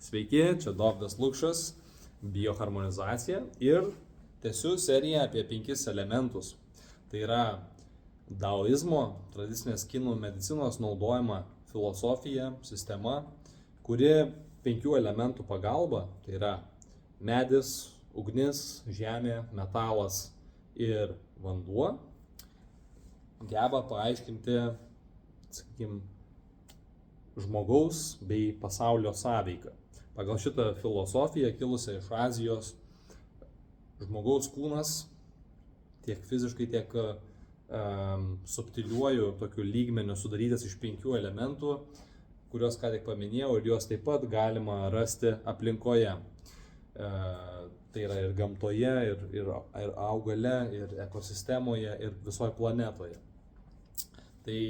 Sveiki, čia Dovydas Lukšas, bioharmonizacija ir tęsiu seriją apie 5 elementus. Tai yra daoizmo, tradicinės kinų medicinos naudojama filosofija, sistema, kuri 5 elementų pagalba, tai yra medis, ugnis, žemė, metalas ir vanduo, geba paaiškinti, sakykime, žmogaus bei pasaulio sąveiką. Pagal šitą filosofiją kilusią iš Azijos, žmogaus kūnas tiek fiziškai, tiek subtiliuoju tokiu lygmeniu sudarytas iš 5 elementų, kuriuos ką tik paminėjau, ir juos taip pat galima rasti aplinkoje. Tai yra ir gamtoje, ir augale, ir ekosistemoje, ir visoje planetoje. Tai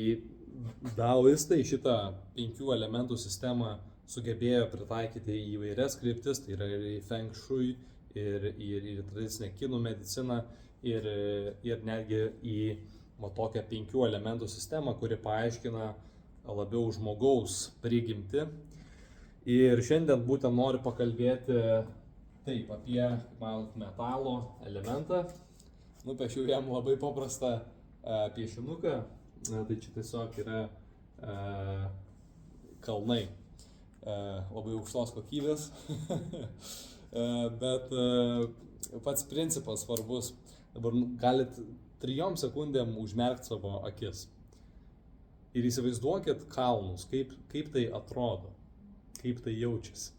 daoistai šitą 5 elementų sistemą sugebėjo pritaikyti į įvairias kryptis, tai yra ir į Feng Shui, ir į tradicinę kinų mediciną, ir netgi į tokią 5 elementų sistemą, kuri paaiškina labiau žmogaus prigimtį. Ir šiandien būtent noriu pakalbėti taip apie metalo elementą. Nupiešiau jam labai paprastą piešinuką. Tai čia tiesiog yra kalnai labai aukštos kokybės, bet pats principas svarbus. Dabar galit 3 sekundėm užmerkti savo akis ir įsivaizduokit kalnus, kaip tai atrodo, kaip tai jaučiasi.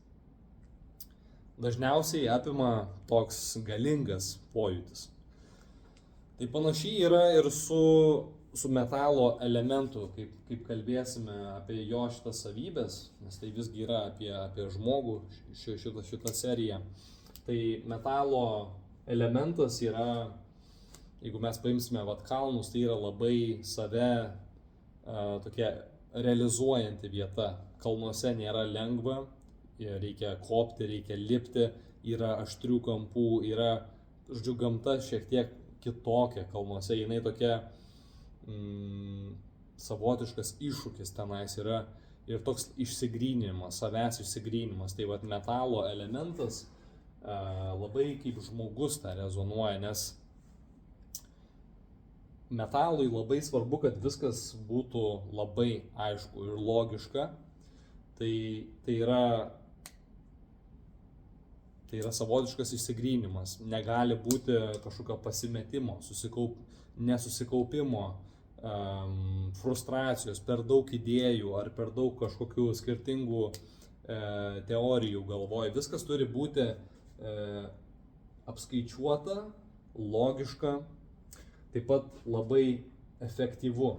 Dažniausiai apima toks galingas pojūtis. Tai panašiai yra ir su metalo elementu, kaip kalbėsime apie jo šitas savybės, nes tai visgi yra apie žmogų šitą seriją. Tai metalo elementas yra, jeigu mes paimsime kalnus, tai yra labai save tokia realizuojanti vieta. Kalnuose nėra lengva, reikia kopti, reikia lipti, yra aštrių kampų, yra, gamta šiek tiek kitokia kalnuose, jinai tokia savotiškas iššūkis tenais yra ir toks išsigryninimas, savęs išsigryninimas. Tai metalo elementas labai kaip žmogus tą rezonuoja, nes metalui labai svarbu, kad viskas būtų labai aišku ir logiška. Tai yra savotiškas išsigrynimas, negali būti kažkokio pasimetimo, nesusikaupimo, frustracijos, per daug idėjų ar per daug kažkokių skirtingų teorijų galvoje. Viskas turi būti apskaičiuota, logiška, taip pat labai efektyvu.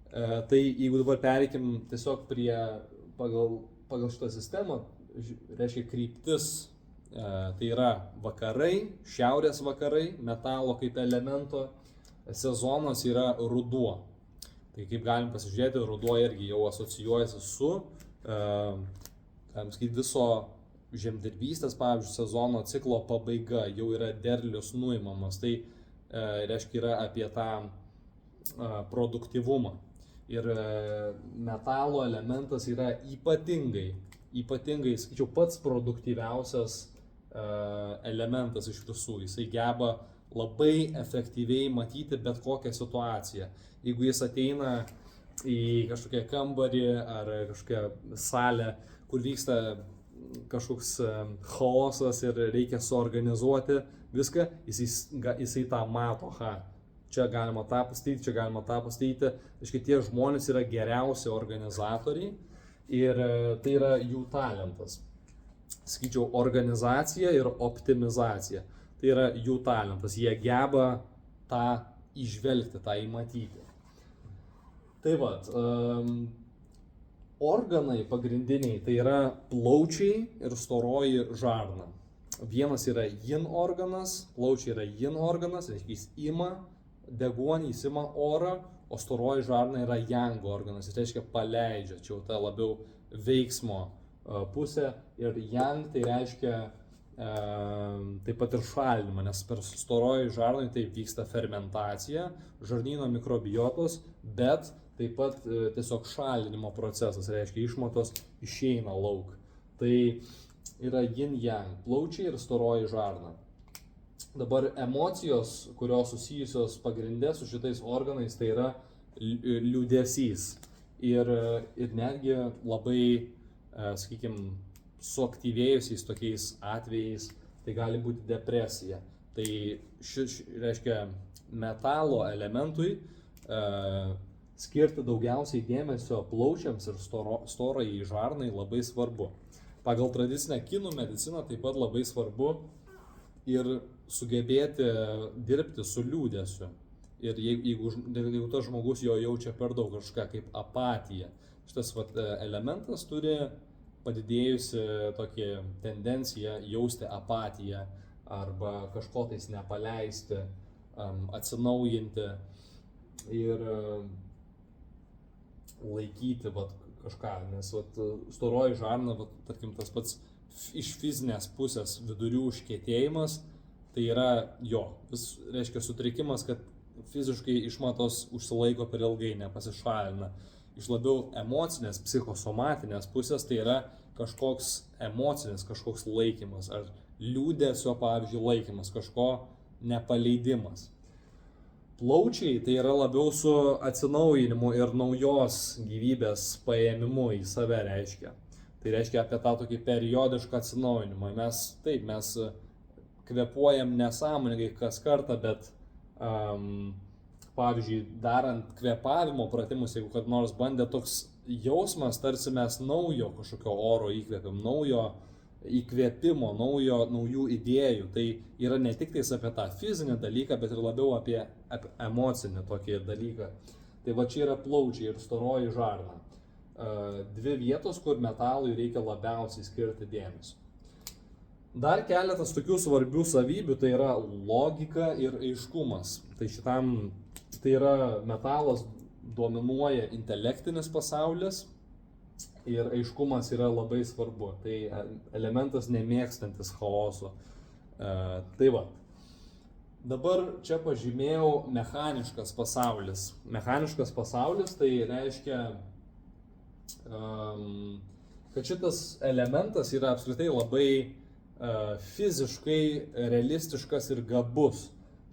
Tai jeigu dabar pereikim tiesiog pagal šitą sistemą, reiškia kryptis, tai yra vakarai, šiaurės vakarai, metalo kaip elemento, sezonas yra ruduo. Tai kaip galim pasižiūrėti, ruduo irgi jau asocijuojasi su, viso žemdirbystės, pavyzdžiui, sezono ciklo pabaiga, jau yra derlius nuimamas. Tai reiškia yra apie tą produktyvumą. Ir metalo elementas yra ypatingai, sakyčiau, pats produktyviausias elementas iš visų. Jisai geba labai efektyviai matyti bet kokią situaciją. Jeigu jis ateina į kažkokią kambarį ar kažkokią salę, kur vyksta kažkoks chaosas ir reikia suorganizuoti viską, jisai tą mato. Čia galima tą pastatyti, čia galima tą pastatyti. Aiškiai, tie žmonės yra geriausi organizatoriai ir tai yra jų talentas. Sakyčiau, organizacija ir optimizacija. Tai yra jų talentas, jie geba tą įžvelgti, tą įmatyti. Tai organai pagrindiniai, tai yra plaučiai ir storoji žarna. Vienas yra yin organas, plaučiai yra yin organas, reiškia jis ima deguonį, jis ima orą, o storoji žarna yra yang organas, jis reiškia paleidžia, čia jau ta labiau veiksmo pusė, ir yang tai reiškia taip pat ir šalinimą, nes per storoji žarnai taip vyksta fermentacija, žarnyno mikrobiotos, bet taip pat tiesiog šalinimo procesas, reiškia išmatos išeina lauk. Tai yra yin-yang, plaučiai ir storoji žarna. Dabar emocijos, kurios susijusios pagrindė su šitais organais, tai yra liūdesys. Ir netgi labai, sakykime, suaktyvėjusiais tokiais atvejais, tai gali būti depresija. Tai reiškia metalo elementui skirti daugiausiai dėmesio plaučiams ir storai žarnai labai svarbu. Pagal tradicinę kinų mediciną taip pat labai svarbu ir sugebėti dirbti su liūdesiu. Ir jeigu tas žmogus jo jaučia per daug kažką kaip apatija, šitas elementas turi padidėjusi tokia tendencija jausti apatiją arba kažko tais nepaleisti, atsinaujinti ir laikyti kažką, nes storoji žarna, tarkim tas pats iš fizinės pusės vidurių užkietėjimas, tai yra reiškia sutrikimas, kad fiziškai išmatos užsilaiko per ilgai, nepasišalina. Iš labiau emocinės, psichosomatinės pusės tai yra kažkoks emocinis, kažkoks laikymas, ar liūdesio, pavyzdžiui, laikymas, kažko nepaleidimas. Plaučiai tai yra labiau su atsinaujinimu ir naujos gyvybės paėmimu į save reiškia. Tai reiškia apie tą tokį periodišką atsinaujinimą. Mes kvėpuojam nesąmoningai kas kartą, bet pavyzdžiui, darant kvėpavimo pratimus, jeigu kad nors bandė toks jausmas, tarsi mes naujo kažkokio oro įkvėpim, naujo įkvėpimo, naujų idėjų. Tai yra ne tik tais apie tą fizinį dalyką, bet ir labiau apie emocinį tokį dalyką. Tai čia yra plaučiai ir storoji žarna. Dvi vietos, kur metalui reikia labiausiai skirti dėmesio. Dar keletas tokių svarbių savybių, tai yra logika ir aiškumas. Tai yra metalas dominuoja intelektinis pasaulis ir aiškumas yra labai svarbu. Tai elementas nemėgstantis chaoso. Dabar čia pažymėjau mechaniškas pasaulis. Mechaniškas pasaulis tai reiškia, kad šitas elementas yra apskritai labai fiziškai realistiškas ir gabus,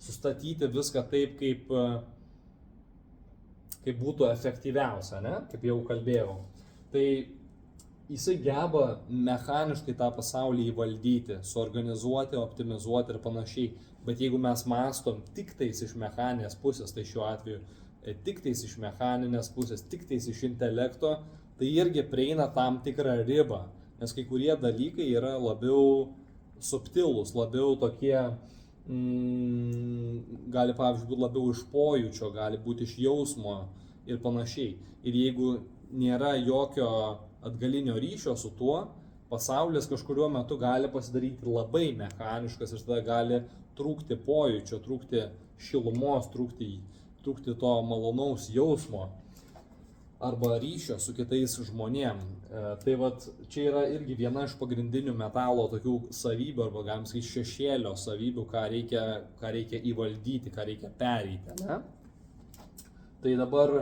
sustatyti viską taip, kaip būtų efektyviausia, ne? Kaip jau kalbėjau. Tai jisai geba mechaniškai tą pasaulį įvaldyti, suorganizuoti, optimizuoti ir panašiai. Bet jeigu mes mąstom tik tais iš mechaninės pusės, tai šiuo atveju tik tais iš mechaninės pusės, tik tais iš intelekto, tai irgi prieina tam tikrą ribą. Nes kai kurie dalykai yra labiau subtilūs, labiau tokie, gali pavyzdžiui būti labiau iš pojūčio, gali būti iš jausmo ir panašiai. Ir jeigu nėra jokio atgalinio ryšio su tuo, pasaulis kažkuriuo metu gali pasidaryti labai mechaniškas ir tada gali trūkti pojūčio, trūkti šilumos, trūkti to malonaus jausmo arba ryšio su kitais žmonėm. Tai čia yra irgi viena iš pagrindinių metalo tokių savybių, arba galim sakyti šešėlio savybių, ką reikia įvaldyti, ką reikia pereiti. Ne? Tai dabar,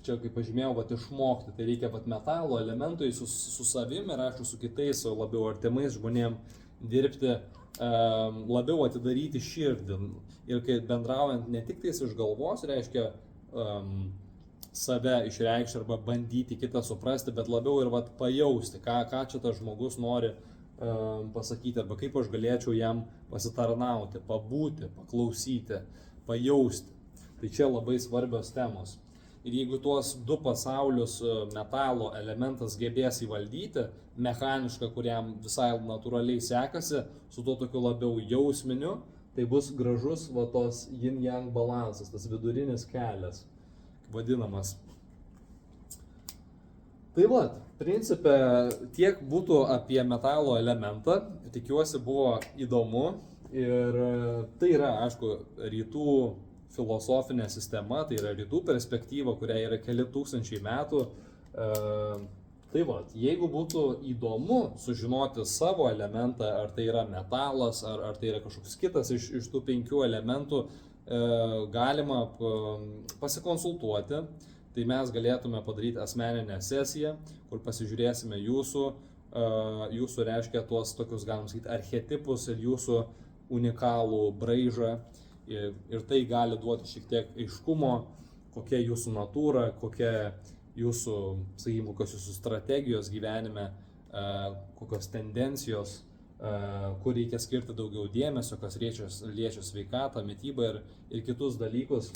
čia kaip pažymėjau, išmokti, tai reikia metalo elementui su savim ir aišku su kitais, labiau artimais žmonėm dirbti, labiau atidaryti širdį. Ir kai bendraujant ne tik tais iš galvos, reiškia save išreikšti arba bandyti kitą suprasti, bet labiau ir pajausti, ką čia tas žmogus nori pasakyti, arba kaip aš galėčiau jam pasitarnauti, pabūti, paklausyti, pajausti. Tai čia labai svarbios temos. Ir jeigu tuos du pasaulius metalo elementas gebės įvaldyti, mechanišką, kuriam visai natūraliai sekasi, su tuo tokiu labiau jausminiu, tai bus gražus tos yin-yang balansas, tas vidurinis kelias, vadinamas. Tai principe tiek būtų apie metalo elementą, tikiuosi buvo įdomu ir tai yra, aišku, rytų filosofinė sistema, tai yra rytų perspektyva, kuria yra keli tūkstančiai metų. Tai jeigu būtų įdomu sužinoti savo elementą, ar tai yra metalas, ar tai yra kažkoks kitas iš tų 5 elementų, galima pasikonsultuoti. tai mes galėtume padaryti asmeninę sesiją, kur pasižiūrėsime jūsų reiškia tuos tokius, galim sakyti, archetipus ir jūsų unikalų braižą. Ir tai gali duoti šiek tiek aiškumo, kokia jūsų natūra, kokia jūsų, sakykime, kokios jūsų strategijos gyvenime, kokios tendencijos, kur reikia skirti daugiau dėmesio, kas liečia sveikatą, mitybą ir kitus dalykus.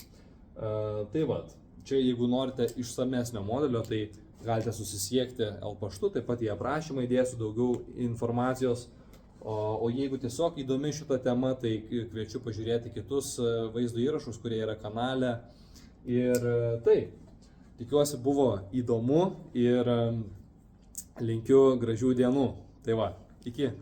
Tai va, čia jeigu norite išsamesnio modelio, tai galite susisiekti L paštu, taip pat į aprašymą įdėsiu daugiau informacijos. O jeigu tiesiog įdomi šita tema, tai kviečiu pažiūrėti kitus vaizdo įrašus, kurie yra kanale. Ir tai, tikiuosi buvo įdomu ir linkiu gražių dienų. Tai va, iki.